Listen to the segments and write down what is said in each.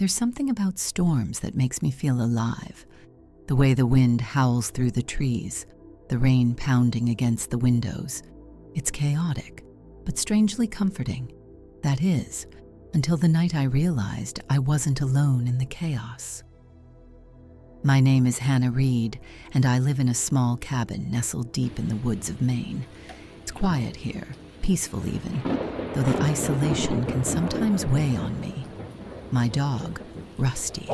There's something about storms that makes me feel alive. The way the wind howls through the trees, the rain pounding against the windows. It's chaotic, but strangely comforting. That is, until the night I realized I wasn't alone in the chaos. My name is Hannah Reed, and I live in a small cabin nestled deep in the woods of Maine. It's quiet here, peaceful even, though the isolation can sometimes weigh on me. My dog, Rusty,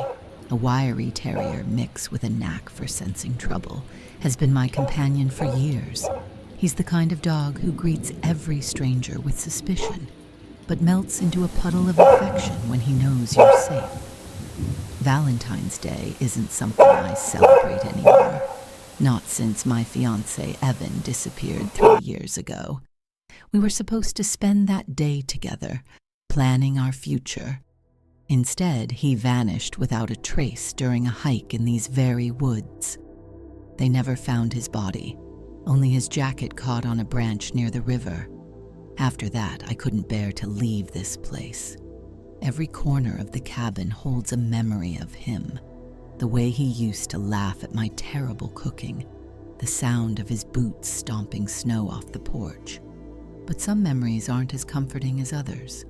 a wiry terrier mix with a knack for sensing trouble, has been my companion for years. He's the kind of dog who greets every stranger with suspicion, but melts into a puddle of affection when he knows you're safe. Valentine's Day isn't something I celebrate anymore, not since my fiancé Evan disappeared 3 years ago. We were supposed to spend that day together, planning our future. Instead, he vanished without a trace during a hike in these very woods. They never found his body, only his jacket caught on a branch near the river. After that, I couldn't bear to leave this place. Every corner of the cabin holds a memory of him, the way he used to laugh at my terrible cooking, the sound of his boots stomping snow off the porch. But some memories aren't as comforting as others.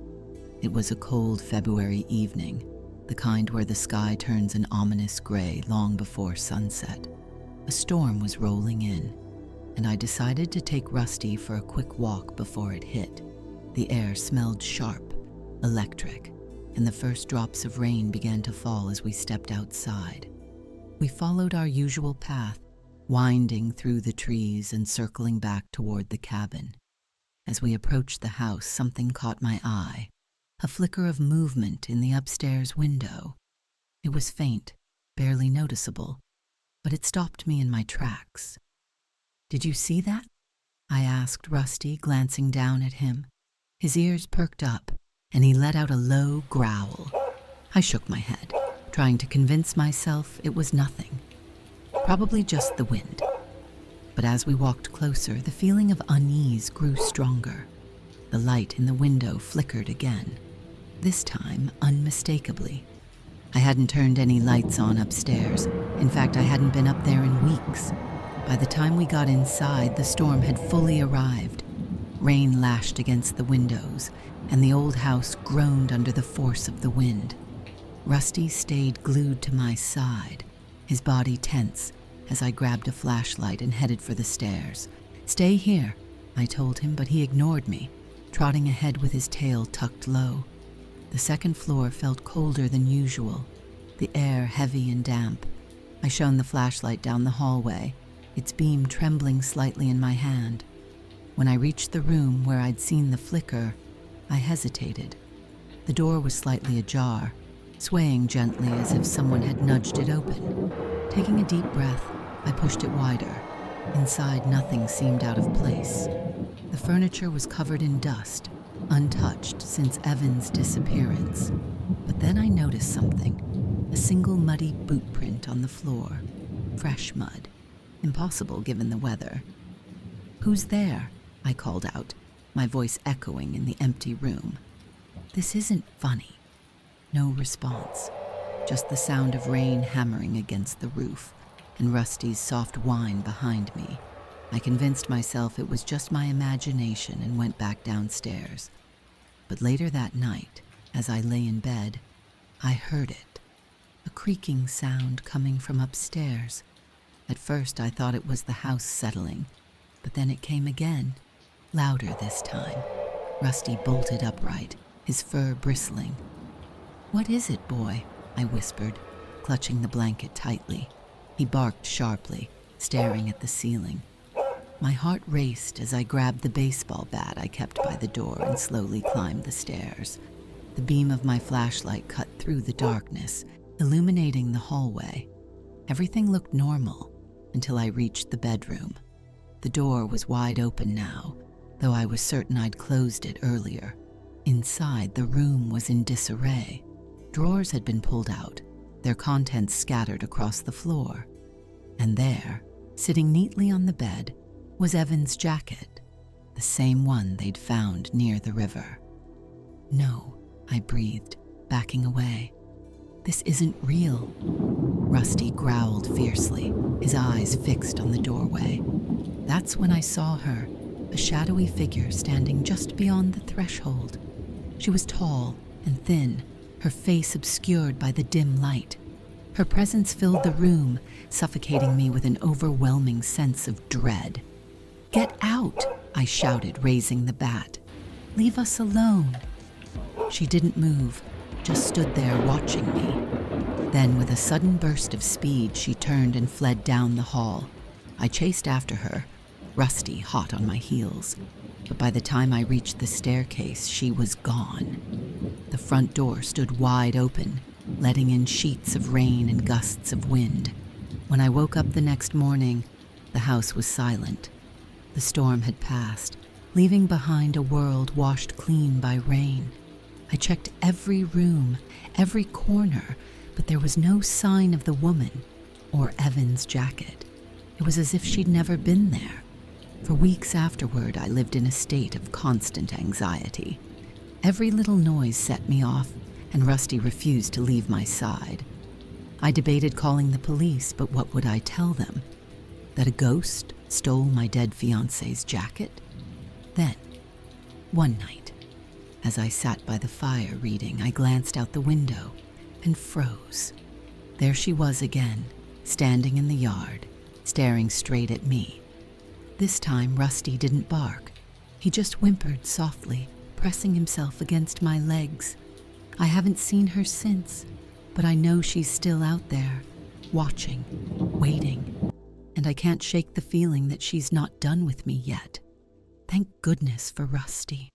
It was a cold February evening, the kind where the sky turns an ominous gray long before sunset. A storm was rolling in, and I decided to take Rusty for a quick walk before it hit. The air smelled sharp, electric, and the first drops of rain began to fall as we stepped outside. We followed our usual path, winding through the trees and circling back toward the cabin. As we approached the house, something caught my eye. A flicker of movement in the upstairs window. It was faint, barely noticeable, but it stopped me in my tracks. "Did you see that?" I asked Rusty, glancing down at him. His ears perked up, and he let out a low growl. I shook my head, trying to convince myself it was nothing. Probably just the wind. But as we walked closer, the feeling of unease grew stronger. The light in the window flickered again, this time unmistakably. I hadn't turned any lights on upstairs. In fact, I hadn't been up there in weeks. By the time we got inside, the storm had fully arrived. Rain lashed against the windows, and the old house groaned under the force of the wind. Rusty stayed glued to my side, his body tense, as I grabbed a flashlight and headed for the stairs. "Stay here," I told him, but he ignored me, trotting ahead with his tail tucked low. The second floor felt colder than usual, the air heavy and damp. I shone the flashlight down the hallway, its beam trembling slightly in my hand. When I reached the room where I'd seen the flicker, I hesitated. The door was slightly ajar, swaying gently as if someone had nudged it open. Taking a deep breath, I pushed it wider. Inside, nothing seemed out of place. The furniture was covered in dust, untouched since Evan's disappearance. But then I noticed something, a single muddy boot print on the floor. Fresh mud. Impossible given the weather. "Who's there?" I called out, my voice echoing in the empty room. "This isn't funny." No response, just the sound of rain hammering against the roof and Rusty's soft whine behind me. I convinced myself it was just my imagination and went back downstairs. But later that night, as I lay in bed, I heard it, a creaking sound coming from upstairs. At first I thought it was the house settling, but then it came again, louder this time. Rusty bolted upright, his fur bristling. "What is it, boy?" I whispered, clutching the blanket tightly. He barked sharply, staring at the ceiling. My heart raced as I grabbed the baseball bat I kept by the door and slowly climbed the stairs. The beam of my flashlight cut through the darkness, illuminating the hallway. Everything looked normal until I reached the bedroom. The door was wide open now, though I was certain I'd closed it earlier. Inside, the room was in disarray. Drawers had been pulled out, their contents scattered across the floor. And there, sitting neatly on the bed, was Evan's jacket, the same one they'd found near the river. "No," I breathed, backing away. This isn't real. Rusty growled fiercely, his eyes fixed on the doorway. That's when I saw her, a shadowy figure standing just beyond the threshold. She was tall and thin, her face obscured by the dim light. Her presence filled the room, suffocating me with an overwhelming sense of dread. "Get out!" I shouted, raising the bat. "Leave us alone." She didn't move, just stood there watching me. Then, with a sudden burst of speed, she turned and fled down the hall. I chased after her, Rusty hot on my heels. But by the time I reached the staircase, she was gone. The front door stood wide open, letting in sheets of rain and gusts of wind. When I woke up the next morning, the house was silent. The storm had passed, leaving behind a world washed clean by rain. I checked every room, every corner, but there was no sign of the woman or Evan's jacket. It was as if she'd never been there. For weeks afterward, I lived in a state of constant anxiety. Every little noise set me off, and Rusty refused to leave my side. I debated calling the police, but what would I tell them? That a ghost stole my dead fiancé's jacket? Then, one night, as I sat by the fire reading, I glanced out the window and froze. There she was again, standing in the yard, staring straight at me. This time, Rusty didn't bark. He just whimpered softly, pressing himself against my legs. I haven't seen her since, but I know she's still out there, watching, waiting, and I can't shake the feeling that she's not done with me yet. Thank goodness for Rusty.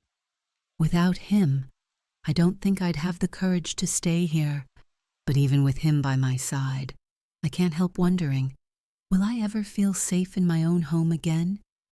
Without him, I don't think I'd have the courage to stay here, but even with him by my side, I can't help wondering, will I ever feel safe in my own home again?